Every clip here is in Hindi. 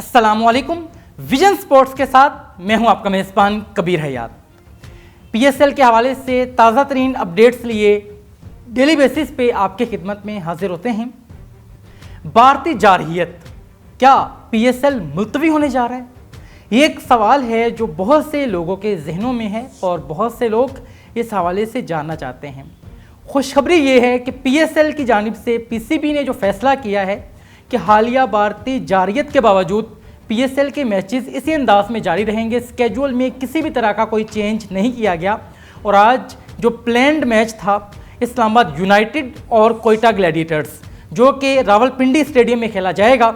अस्सलामुअलैकुम। विजन स्पोर्ट्स के साथ मैं हूं आपका मेज़बान कबीर हयात। पीएसएल के हवाले से ताज़ा तरीन अपडेट्स लिए डेली बेसिस पे आपके खिदमत में हाजिर होते हैं। भारतीय जारहियत, क्या पीएसएल मुलतवी होने जा रहा है? ये एक सवाल है जो बहुत से लोगों के जहनों में है और बहुत से लोग इस हवाले से जानना चाहते हैं। खुशखबरी ये है कि पीएसएल की जानिब से पीसीबी ने जो फैसला किया है कि हालिया भारतीय जारहियत के बावजूद पीएसएल के मैचेस इसी अंदाज में जारी रहेंगे। स्केड्यूल में किसी भी तरह का कोई चेंज नहीं किया गया और आज जो प्लान्ड मैच था इस्लामाबाद यूनाइटेड और कोयटा ग्लैडिएटर्स, जो कि रावलपिंडी स्टेडियम में खेला जाएगा,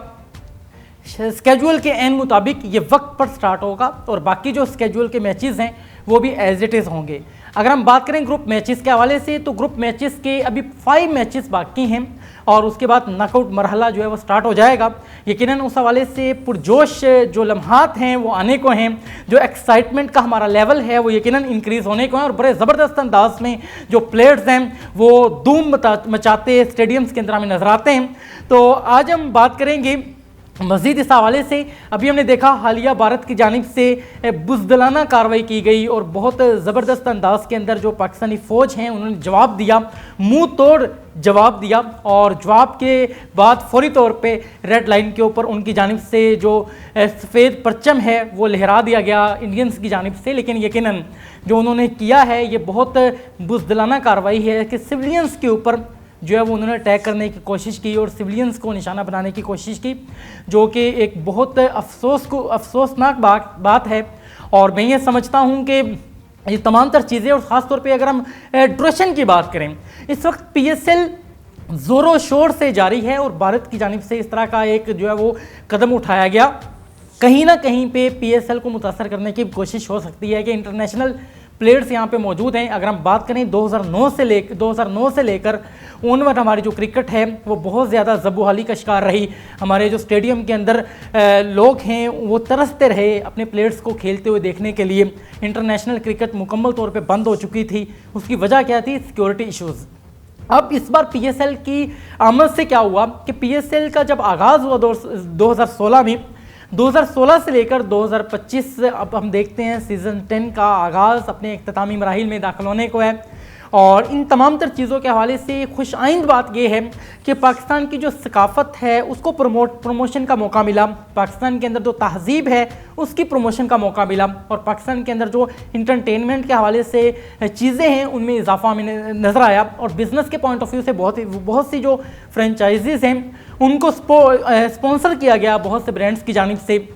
स्केड्यूल के एन मुताबिक ये वक्त पर स्टार्ट होगा और बाकी जो स्केड्यूल के मैचेस हैं वो भी एज इट इज़ होंगे। अगर हम बात करें ग्रुप मैचेस के हवाले से तो ग्रुप मैचेस के अभी 5 मैचेस बाकी हैं और उसके बाद नॉकआउट मरहला जो है वो स्टार्ट हो जाएगा। यकीनन उस हवाले से पुरजोश जो लम्हात हैं वो आने को हैं, जो एक्साइटमेंट का हमारा लेवल है वो यकीनन इंक्रीज़ होने को है और बड़े ज़बरदस्त अंदाज में जो प्लेयर्स हैं वो धूम मचाते स्टेडियम्स के अंदर हमें नजर आते हैं। तो आज हम बात करेंगे मज़ीद इस हवाले से। अभी हमने देखा हालिया भारत की जानिब से बुज़दिलाना कार्रवाई की गई और बहुत ज़बरदस्त अंदाज के अंदर जो पाकिस्तानी फ़ौज हैं उन्होंने जवाब दिया, मुंह तोड़ जवाब दिया और जवाब के बाद फौरी तौर पे रेड लाइन के ऊपर उनकी जानिब से जो सफ़ेद परचम है वो लहरा दिया गया इंडियंस की जानिब से। लेकिन यकीनन जो उन्होंने किया है ये बहुत बुज़दिलाना कार्रवाई है कि सिविलियंस के ऊपर जो है वो उन्होंने अटैक करने की कोशिश की और सिविलियंस को निशाना बनाने की कोशिश की, जो कि एक बहुत अफसोसनाक बात है। और मैं ये समझता हूँ कि ये तमाम तर चीज़ें और ख़ास तौर पे अगर हम ड्यूरेशन की बात करें, इस वक्त पीएसएल ज़ोरों शोर से जारी है और भारत की जानिब से इस तरह का एक जो है वो कदम उठाया गया, कहीं ना कहीं पे पीएसएल को मुतासर करने की कोशिश हो सकती है कि इंटरनेशनल प्लेयर्स यहाँ पे मौजूद हैं। अगर हम बात करें 2009 से लेकर उनवट हमारी जो क्रिकेट है वो बहुत ज़्यादा ज़बूहाली का शिकार रही। हमारे जो स्टेडियम के अंदर लोग हैं वो तरसते रहे अपने प्लेयर्स को खेलते हुए देखने के लिए। इंटरनेशनल क्रिकेट मुकम्मल तौर पे बंद हो चुकी थी। उसकी वजह क्या थी? Security issues. अब इस बार पीएसएल की आमद से क्या हुआ कि पीएसएल का जब आगाज़ हुआ 2016 में, 2016 से लेकर 2025 अब हम देखते हैं सीज़न 10 का आगाज़ अपने इख्तितामी मराहिल में दाखिल होने को है। और इन तमाम तर चीज़ों के हवाले से खुश आइंद बात यह है कि पाकिस्तान की जो सकाफ़त है उसको प्रमोशन का मौका मिला, पाकिस्तान के अंदर जो तहज़ीब है उसकी प्रमोशन का मौका मिला और पाकिस्तान के अंदर जो इंटरटेनमेंट के हवाले से चीज़ें हैं उनमें इजाफा हमें नज़र आया। और बिज़नेस के पॉइंट ऑफ व्यू से बहुत सी जो फ्रेंचाइजीज़ हैं उनको स्पॉन्सर किया गया बहुत से ब्रांड्स की जानिब से।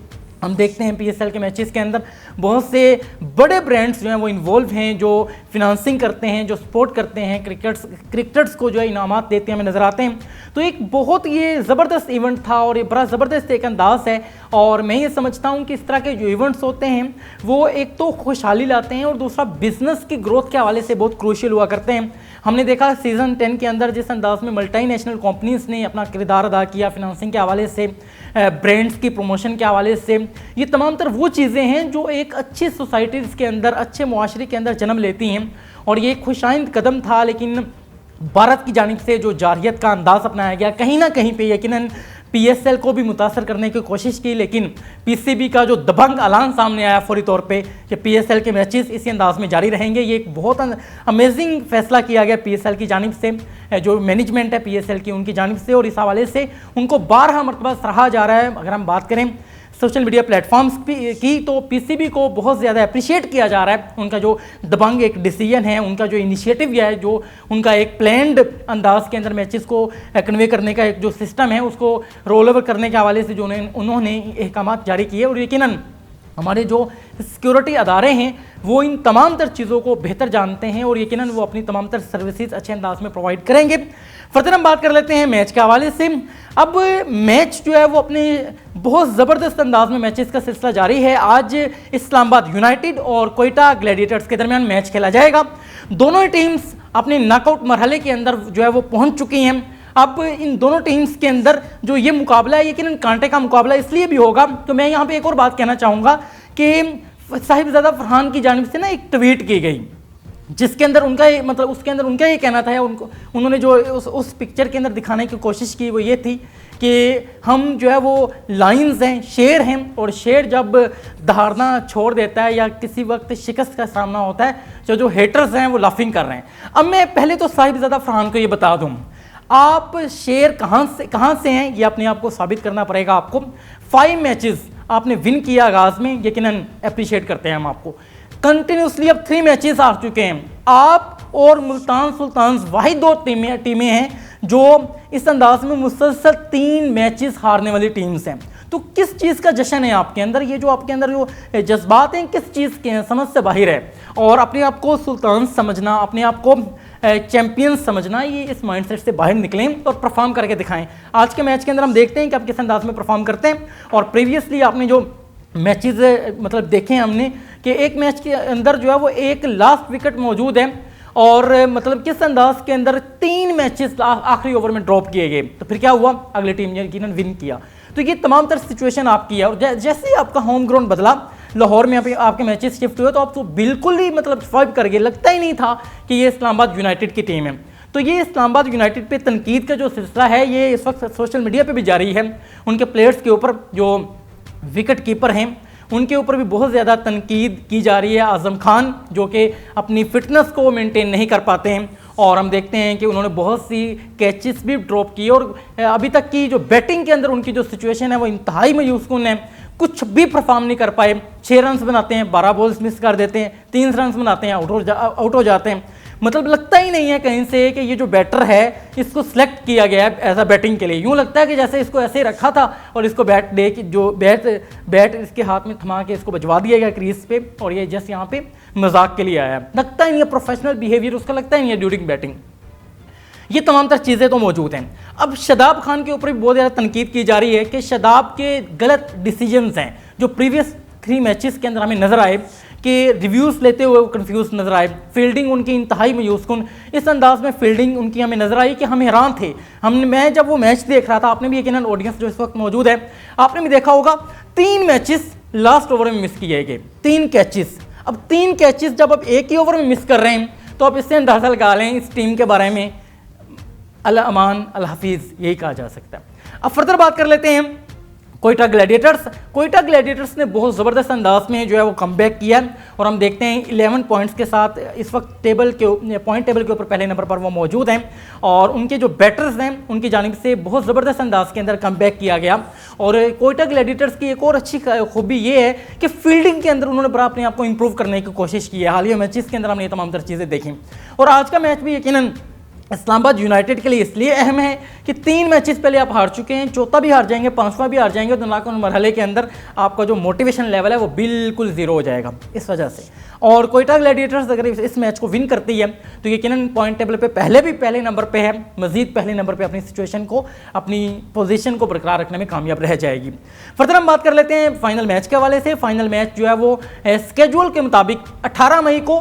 हम देखते हैं पीएसएल के मैचेस के अंदर बहुत से बड़े ब्रांड्स जो हैं वो इन्वॉल्व हैं, जो फिनांसिंग करते हैं, जो सपोर्ट करते हैं, क्रिकेटर्स को जो है इनामात देते हैं हमें नज़र आते हैं। तो एक बहुत ये ज़बरदस्त इवेंट था और ये बड़ा ज़बरदस्त एक अंदाज़ है। और मैं ये समझता हूँ कि इस तरह के जो इवेंट्स होते हैं वो एक तो खुशहाली लाते हैं और दूसरा बिजनेस की ग्रोथ के हवाले से बहुत क्रूशियल हुआ करते हैं। हमने देखा सीज़न 10 के अंदर जिस अंदाज में मल्टीनेशनल कंपनीज़ ने अपना किरदार अदा किया फिनांसिंग के हवाले से, ब्रांड्स की प्रमोशन के हवाले से, ये तमाम तर वो चीज़ें हैं जो एक अच्छी सोसाइटीज़ के अंदर, अच्छे मुआशरे के अंदर जन्म लेती हैं और ये खुशाइंद कदम था। लेकिन भारत की जानिब से जो जारहियत का अंदाज़ अपनाया गया कहीं ना कहीं पे यकीनन पीएसएल को भी मुतासर करने की कोशिश की, लेकिन पीसीबी का जो दबंग ऐलान सामने आया फौरी तौर पे कि पीएसएल के मैचेस इसी अंदाज में जारी रहेंगे। ये एक बहुत अमेजिंग फैसला किया गया पीएसएल की जानिब से, जो मैनेजमेंट है पीएसएल की उनकी जानिब से, और इस हवाले से उनको 12 मरतबा सराहा जा रहा है। अगर हम बात करें सोशल मीडिया प्लेटफॉर्म्स की तो पीसीबी को बहुत ज़्यादा अप्रिशिएट किया जा रहा है। उनका जो दबंग एक डिसीजन है, उनका जो इनिशिएटिव है, जो उनका एक प्लान्ड अंदाज के अंदर मैचेस को कन्वे करने का एक जो सिस्टम है उसको रोल ओवर करने के हवाले से जो उन्होंने अहकाम जारी किए। और यकीनन हमारे जो सिक्योरिटी अदारे हैं वो इन तमाम तर चीज़ों को बेहतर जानते हैं और यकीनन वो अपनी तमाम तर सर्विसेज अच्छे अंदाज में प्रोवाइड करेंगे। फर्दर हम बात कर लेते हैं मैच के हवाले से। अब मैच जो है वो अपने बहुत ज़बरदस्त अंदाज में मैचेस का सिलसिला जारी है। आज इस्लामाबाद यूनाइटेड और कोयटा ग्लैडिएटर्स के दरमियान मैच खेला जाएगा। दोनों ही टीम्स अपने नॉकआउट मरहले के अंदर जो है वो पहुँच चुकी हैं। अब इन दोनों टीम्स के अंदर जो ये मुकाबला है यकीनन कांटे का मुकाबला इसलिए भी होगा। तो मैं यहाँ पे एक और बात कहना चाहूँगा कि साहिबजादा फरहान की जानिब से ना एक ट्वीट की गई जिसके अंदर उनका मतलब उसके अंदर उनका ये कहना था, उन्होंने जो उस पिक्चर के अंदर दिखाने की कोशिश की वो ये थी कि हम जो है वो लायंस हैं, शेर हैं, और शेर जब दहाड़ना छोड़ देता है या किसी वक्त शिकस्त का सामना होता है, जो हेटर्स हैं वो लाफिंग कर रहे हैं। अब मैं पहले तो साहिबजादा फरहान को ये बता दूं, आप शेर कहाँ से हैं ये अपने आप को साबित करना पड़ेगा आपको। 5 मैचेस आपने विन किया आगाज में, यकीनन अप्रिशिएट करते हैं हम आपको। कंटिन्यूसली अब 3 मैचेस आ चुके हैं। आप और मुल्तान सुल्तान्स वाहिद 2 टीमें हैं जो इस अंदाज में मुसलसल 3 मैचेस हारने वाली टीम्स हैं। तो किस चीज़ का जश्न है आपके अंदर? ये जो आपके अंदर जो जज्बात हैं किस चीज़ के हैं, समझ से बाहर है। और अपने आप को सुल्तान समझना, अपने आप को चैंपियन समझना, ये इस माइंडसेट से बाहर निकलें और परफॉर्म करके दिखाएं। आज के मैच के अंदर हम देखते हैं कि आप किस अंदाज में परफॉर्म करते हैं। और प्रीवियसली आपने जो मैचेस मतलब देखे हैं हमने कि एक मैच के अंदर जो है वो एक लास्ट विकेट मौजूद है, और मतलब किस अंदाज के अंदर 3 मैचेस आखिरी ओवर में ड्रॉप किए गए। तो फिर क्या हुआ, अगली टीम ने यकीनन विन किया। तो ये तमाम तरह सिचुएशन आपकी है। और जैसे ही आपका होम ग्राउंड बदला, लाहौर में आपके मैचेस शिफ्ट हुए, तो आप तो बिल्कुल ही मतलब सर्वाइव कर गए। लगता ही नहीं था कि ये इस्लामाबाद यूनाइटेड की टीम है। तो ये इस्लामाबाद यूनाइटेड पे तनकीद का जो सिलसिला है ये इस वक्त सोशल मीडिया पे भी जारी है। उनके प्लेयर्स के ऊपर, जो विकेट कीपर हैं उनके ऊपर भी बहुत ज़्यादा तनकीद की जा रही है। आज़म खान जो कि अपनी फिटनेस को मेंटेन नहीं कर पाते हैं, और हम देखते हैं कि उन्होंने बहुत सी कैचेस भी ड्रॉप की, और अभी तक की जो बैटिंग के अंदर उनकी जो सिचुएशन है वो इंतहाई मायूसकुन है। कुछ भी परफॉर्म नहीं कर पाए। 6 रन बनाते हैं, 12 बॉल्स मिस कर देते हैं, 3 रन बनाते हैं, आउट हो जाते हैं। मतलब लगता ही नहीं है कहीं से कि ये जो बैटर है इसको सिलेक्ट किया गया है एज अ बैटिंग के लिए। यूँ लगता है कि जैसे इसको ऐसे ही रखा था और इसको बैट दे के जो बैट इसके हाथ में थमा के इसको बजवा दिया गया क्रीज पे, और ये जस्ट यहाँ पे मजाक के लिए आया। लगता ही नहीं है प्रोफेशनल बिहेवियर उसका, लगता ही नहीं है ड्यूरिंग बैटिंग। ये तमाम तरह चीज़ें तो मौजूद हैं। अब शादाब खान के ऊपर भी बहुत ज़्यादा तनकीद की जा रही है कि शादाब के गलत डिसीजंस हैं जो प्रीवियस 3 मैचेस के अंदर हमें नजर आए, कि रिव्यूज़ लेते हुए वो कंफ्यूज नजर आए। फील्डिंग उनकी इंतहाई मायूसकुन, इस अंदाज में फील्डिंग उनकी हमें नजर आई कि हम हैरान थे। मैं जब वो मैच देख रहा था, आपने भी यकीनन ऑडियंस जो इस वक्त मौजूद है आपने भी देखा होगा, 3 मैचेस लास्ट ओवर में मिस किए गए, 3 कैचेस। अब 3 कैचेस जब आप एक ही ओवर में मिस कर रहे हैं तो आप इससे अंदाजा लगा लें इस टीम के बारे में अल अमान अल हफीज़ यही कहा जा सकता है। अब फर्दर बात कर लेते हैं कोयटा ग्लैडिएटर्स। कोयटा ग्लैडिएटर्स ने बहुत ज़बरदस्त अंदाज में जो है वो कमबैक किया, और हम देखते हैं 11 पॉइंट्स के साथ इस वक्त पॉइंट टेबल के ऊपर पहले नंबर पर वो मौजूद हैं। और उनके जो बैटर्स हैं उनकी जानिब से बहुत ज़बरदस्त अंदाज के अंदर कमबैक किया गया। और कोयटा ग्लैडिएटर्स की एक और अच्छी खूबी ये है कि फील्डिंग के अंदर उन्होंने बड़ा अपने आप को इंप्रूव करने की कोशिश की है। हालिया मैचेस के अंदर हमने तमाम तरह चीज़ें देखी, और आज का मैच भी यकीनन इस्लामाबाद यूनाइटेड के लिए इसलिए अहम है कि 3 मैचेस पहले आप हार चुके हैं, चौथा भी हार जाएंगे, 5वां भी हार जाएंगे, तो नाकाम मरहले के अंदर आपका जो मोटिवेशन लेवल है वो बिल्कुल ज़ीरो हो जाएगा इस वजह से। और कोयटा ग्लैडिएटर्स अगर इस मैच को विन करती है तो यकीनन पॉइंट टेबल पे पहले नंबर पे है, मजीद पहले नंबर पे अपनी सिचुएशन को, अपनी पोजीशन को बरकरार रखने में कामयाब रह जाएगी। फर्दर हम बात कर लेते हैं फाइनल मैच के हवाले से। फाइनल मैच जो है वो स्केड्यूल के मुताबिक 18 मई को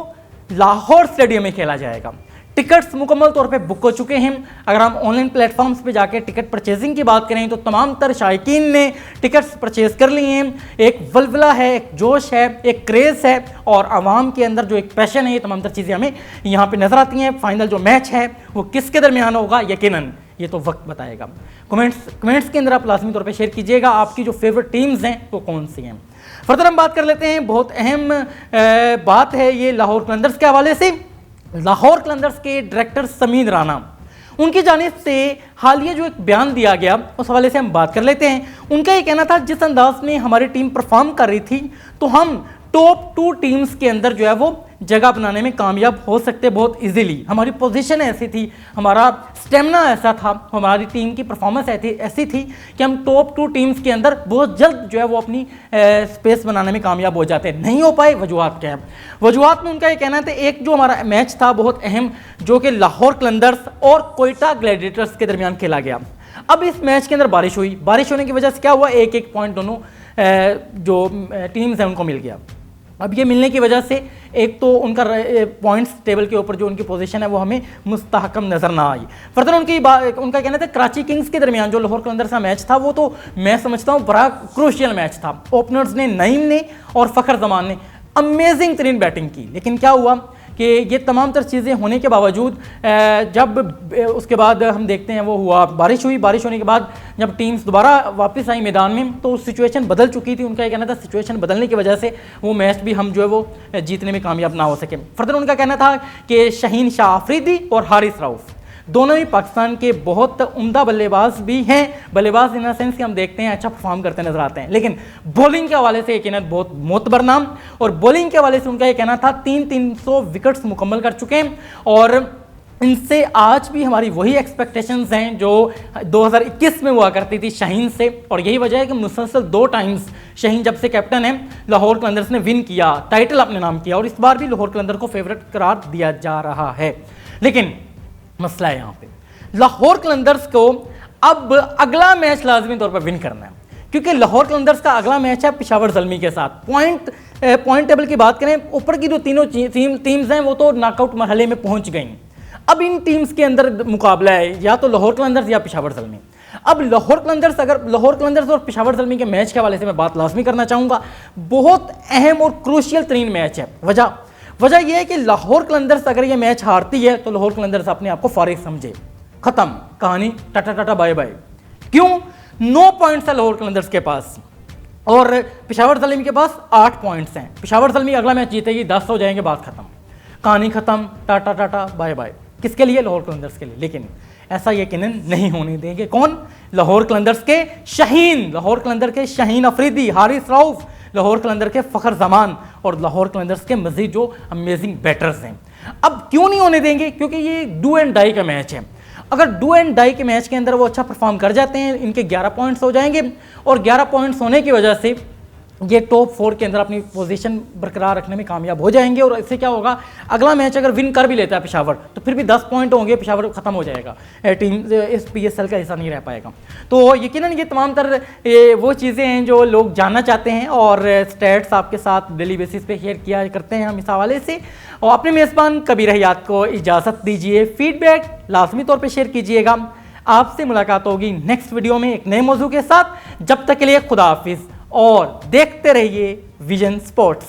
लाहौर स्टेडियम में खेला जाएगा। टिकट्स मुकम्मल तौर पे बुक हो चुके हैं। अगर हम ऑनलाइन प्लेटफॉर्म्स पे जाके टिकट परचेजिंग की बात करें तो तमाम तर शायकीन ने टिकट्स परचेज कर लिए हैं। एक वलवला है, एक जोश है, एक क्रेज़ है, और आवाम के अंदर जो एक पैशन है, ये तमाम तर चीज़ें हमें यहाँ पे नजर आती हैं। फाइनल जो मैच है वो किसके दरमियान होगा यकीनन ये तो वक्त बताएगा। कमेंट्स के अंदर आप लाजमी तौर पर शेयर कीजिएगा आपकी जो फेवरेट टीम्स हैं वो कौन सी हैं। फर्दर हम बात कर लेते हैं, बहुत अहम बात है ये लाहौर कलंदर्स के हवाले से। लाहौर कलंदर्स के डायरेक्टर समीर राना, उनकी जानिब से हालिया जो एक बयान दिया गया उस हवाले से हम बात कर लेते हैं। उनका ये कहना था जिस अंदाज में हमारी टीम परफॉर्म कर रही थी तो हम टॉप 2 टीम्स के अंदर जो है वो जगह बनाने में कामयाब हो सकते बहुत इजीली। हमारी पोजीशन ऐसी थी, हमारा स्टेमिना ऐसा था, हमारी टीम की परफॉर्मेंस ऐसी थी कि हम टॉप 2 टीम्स के अंदर बहुत जल्द जो है वो अपनी स्पेस बनाने में कामयाब हो जाते। नहीं हो पाए, वजूहात क्या है? वजूहात में उनका ये कहना था एक जो हमारा मैच था बहुत अहम, जो कि लाहौर कलंदर्स और कोयटा ग्लैडिएटर्स के दरमियान खेला गया। अब इस मैच के अंदर बारिश हुई, बारिश होने की वजह से क्या हुआ, एक पॉइंट दोनों जो टीम्स हैं उनको मिल गया। अब ये मिलने की वजह से एक तो उनका पॉइंट्स टेबल के ऊपर जो उनकी पोजीशन है वो हमें मुस्तहकम नज़र ना आई। फर्दर उनका कहना था कराची किंग्स के दरमियान जो लाहौर कलंदर्स का मैच था वो तो मैं समझता हूँ बड़ा क्रूशियल मैच था। ओपनर्स ने नईम ने और फ़खर जमान ने अमेजिंग तरीन बैटिंग की, लेकिन क्या हुआ कि ये तमाम तर चीज़ें होने के बावजूद जब उसके बाद हम देखते हैं वो हुआ, बारिश हुई, बारिश होने के बाद जब टीम्स दोबारा वापस आई मैदान में तो सिचुएशन बदल चुकी थी। उनका ये कहना था सिचुएशन बदलने की वजह से वो मैच भी हम जो है वो जीतने में कामयाब ना हो सके। फर्दर उनका कहना था कि शाहीन शाह अफरीदी और हारिस रऊफ दोनों ही पाकिस्तान के बहुत उम्दा बल्लेबाज भी हैं। बल्लेबाज इन द सेंस कि हम देखते हैं अच्छा परफॉर्म करते नजर आते हैं, लेकिन बॉलिंग के हवाले से यकीनन बहुत मोतबर नाम। और बॉलिंग के हवाले से उनका ये कहना था 300 विकेट्स मुकम्मल कर चुके हैं और इनसे आज भी हमारी वही एक्सपेक्टेशंस हैं जो 2021 में हुआ करती थी शाहीन से। और यही वजह है कि मुसलसल 2 टाइम्स शाहीन जब से कैप्टन है लाहौर कलंदर्स ने विन किया, टाइटल अपने नाम किया और इस बार भी लाहौर कलंदर को फेवरेट करार दिया जा रहा है। लेकिन मसला है यहाँ पे लाहौर कलंदर्स को अब अगला मैच लाजमी तौर पर विन करना है, क्योंकि लाहौर कलंदर्स का अगला मैच है पेशावर ज़ल्मी के साथ। पॉइंट टेबल की बात करें, ऊपर की जो तीनों टीम्स हैं वो तो नॉकआउट मरहले में पहुंच गई। अब इन टीम्स के अंदर मुकाबला है या तो लाहौर कलंदर्स या पेशावर ज़ल्मी। अब लाहौर कलंदर्स और पेशावर ज़ल्मी के मैच के हवाले से मैं बात लाजमी करना चाहूँगा। बहुत अहम और क्रूशियल तरीन मैच है। वजह यह है कि लाहौर कलंदर्स अगर ये मैच हारती है तो लाहौर कलंदर्स अपने आप को फारिग समझे, खत्म कहानी, टाटा टाटा बाय बाय। क्यों? 9 पॉइंट्स है लाहौर कलंदर्स के पास और पेशावर ज़ल्मी के पास 8 पॉइंट्स हैं। पेशावर ज़ल्मी अगला मैच जीतेगी, 10 हो जाएंगे, बात खत्म, कहानी खत्म, टाटा टाटा बाय बाय। किसके लिए? लाहौर कलंदर्स के लिए। लेकिन ऐसा यकीनन नहीं होने देंगे। कौन? लाहौर कलंदर्स के शाहीन, लाहौर कलंदर के शाहीन अफरीदी, हारिस रऊफ, लाहौर कलंदर के फ़खर जमान और लाहौर कलंदर्स के मजीद जो अमेजिंग बैटर्स हैं। अब क्यों नहीं होने देंगे? क्योंकि ये डू एंड डाई का मैच है। अगर डू एंड डाई के मैच के अंदर वो अच्छा परफॉर्म कर जाते हैं, इनके 11 पॉइंट्स हो जाएंगे और 11 पॉइंट्स होने की वजह से ये टॉप 4 के अंदर अपनी पोजीशन बरकरार रखने में कामयाब हो जाएंगे। और इससे क्या होगा, अगला मैच अगर विन कर भी लेता है पेशावर तो फिर भी 10 पॉइंट होंगे, पेशावर खत्म हो जाएगा, टीम इस PSL का हिस्सा नहीं रह पाएगा। तो यकीनन ये तमाम तर वो चीज़ें हैं जो लोग जानना चाहते हैं और स्टैट्स आपके साथ डेली बेसिस पे शेयर किया करते हैं हम इस हवाले से। और अपने मेज़बान कबीर हयात को इजाज़त दीजिए, फीडबैक लाजमी तौर पर शेयर कीजिएगा। आपसे मुलाकात होगी नेक्स्ट वीडियो में एक नए मौजू के साथ। जब तक के लिए खुदा हाफिज़ और देखते रहिए विजन स्पोर्ट्स।